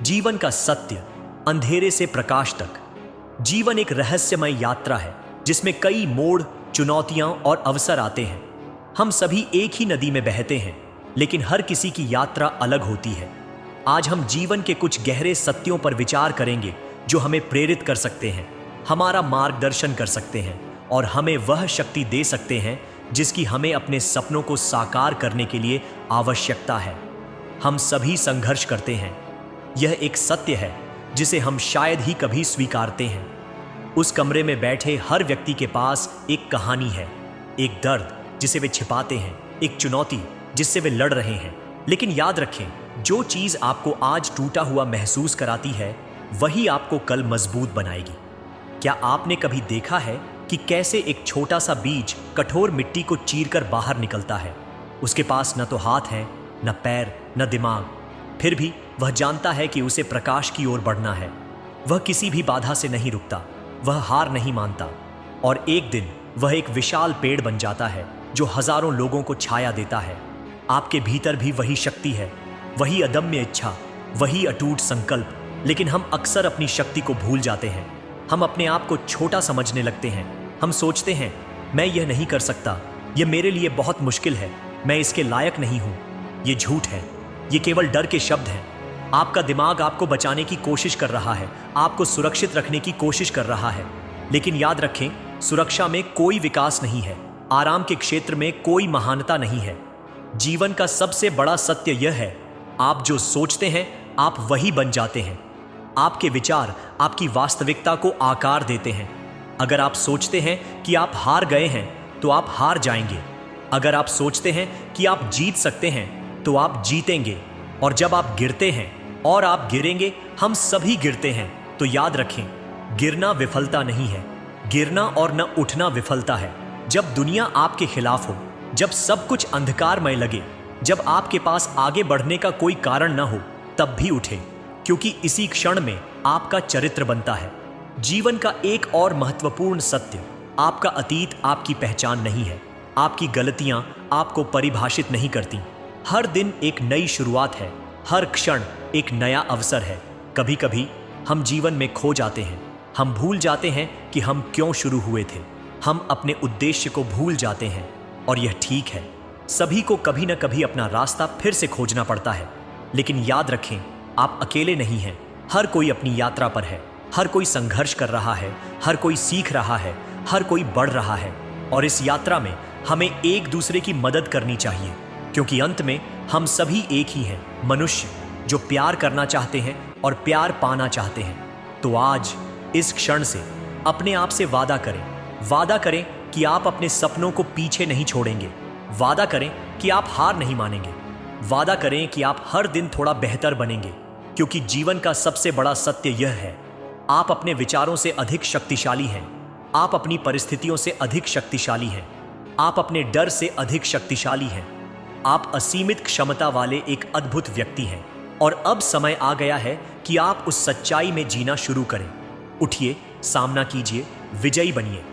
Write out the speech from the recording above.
जीवन का सत्य, अंधेरे से प्रकाश तक। जीवन एक रहस्यमय यात्रा है जिसमें कई मोड़, चुनौतियां और अवसर आते हैं। हम सभी एक ही नदी में बहते हैं, लेकिन हर किसी की यात्रा अलग होती है। आज हम जीवन के कुछ गहरे सत्यों पर विचार करेंगे जो हमें प्रेरित कर सकते हैं, हमारा मार्गदर्शन कर सकते हैं और हमें वह शक्ति दे सकते हैं जिसकी हमें अपने सपनों को साकार करने के लिए आवश्यकता है। हम सभी संघर्ष करते हैं, यह एक सत्य है जिसे हम शायद ही कभी स्वीकारते हैं। उस कमरे में बैठे हर व्यक्ति के पास एक कहानी है, एक दर्द जिसे वे छिपाते हैं, एक चुनौती जिससे वे लड़ रहे हैं। लेकिन याद रखें, जो चीज आपको आज टूटा हुआ महसूस कराती है वही आपको कल मजबूत बनाएगी। क्या आपने कभी देखा है कि कैसे एक छोटा सा बीज कठोर मिट्टी को चीरकर बाहर निकलता है? उसके पास न तो हाथ है, न पैर, न दिमाग, फिर भी वह जानता है कि उसे प्रकाश की ओर बढ़ना है। वह किसी भी बाधा से नहीं रुकता, वह हार नहीं मानता और एक दिन वह एक विशाल पेड़ बन जाता है जो हजारों लोगों को छाया देता है। आपके भीतर भी वही शक्ति है, वही अदम्य इच्छा, वही अटूट संकल्प। लेकिन हम अक्सर अपनी शक्ति को भूल जाते हैं। हम अपने आप को छोटा समझने लगते हैं। हम सोचते हैं, मैं यह नहीं कर सकता, यह मेरे लिए बहुत मुश्किल है, मैं इसके लायक नहीं हूं। यह झूठ है, ये केवल डर के शब्द हैं। आपका दिमाग आपको बचाने की कोशिश कर रहा है, आपको सुरक्षित रखने की कोशिश कर रहा है। लेकिन याद रखें, सुरक्षा में कोई विकास नहीं है, आराम के क्षेत्र में कोई महानता नहीं है। जीवन का सबसे बड़ा सत्य यह है, आप जो सोचते हैं आप वही बन जाते हैं। आपके विचार आपकी वास्तविकता को आकार देते हैं। अगर आप सोचते हैं कि आप हार गए हैं तो आप हार जाएंगे। अगर आप सोचते हैं कि आप जीत सकते हैं तो आप जीतेंगे। और जब आप गिरते हैं, और आप गिरेंगे, हम सभी गिरते हैं, तो याद रखें, गिरना विफलता नहीं है, गिरना और न उठना विफलता है। जब दुनिया आपके खिलाफ हो, जब सब कुछ अंधकारमय लगे, जब आपके पास आगे बढ़ने का कोई कारण न हो, तब भी उठे, क्योंकि इसी क्षण में आपका चरित्र बनता है। जीवन का एक और महत्वपूर्ण सत्य, आपका अतीत आपकी पहचान नहीं है, आपकी गलतियां आपको परिभाषित नहीं करती। हर दिन एक नई शुरुआत है, हर क्षण एक नया अवसर है। कभी कभी हम जीवन में खो जाते हैं, हम भूल जाते हैं कि हम क्यों शुरू हुए थे, हम अपने उद्देश्य को भूल जाते हैं और यह ठीक है। सभी को कभी न कभी अपना रास्ता फिर से खोजना पड़ता है। लेकिन याद रखें, आप अकेले नहीं हैं, हर कोई अपनी यात्रा पर है, हर कोई संघर्ष कर रहा है, हर कोई सीख रहा है, हर कोई बढ़ रहा है। और इस यात्रा में हमें एक दूसरे की मदद करनी चाहिए, क्योंकि अंत में हम सभी एक ही हैं, मनुष्य जो प्यार करना चाहते हैं और प्यार पाना चाहते हैं। तो आज इस क्षण से अपने आप से वादा करें कि आप अपने सपनों को पीछे नहीं छोड़ेंगे। वादा करें कि आप हार नहीं मानेंगे। वादा करें कि आप हर दिन थोड़ा बेहतर बनेंगे, क्योंकि जीवन का सबसे बड़ा सत्य यह है, आप अपने विचारों से अधिक शक्तिशाली हैं, आप अपनी परिस्थितियों से अधिक शक्तिशाली हैं, आप अपने डर से अधिक शक्तिशाली हैं। आप असीमित क्षमता वाले एक अद्भुत व्यक्ति हैं और अब समय आ गया है कि आप उस सच्चाई में जीना शुरू करें। उठिए, सामना कीजिए, विजयी बनिए।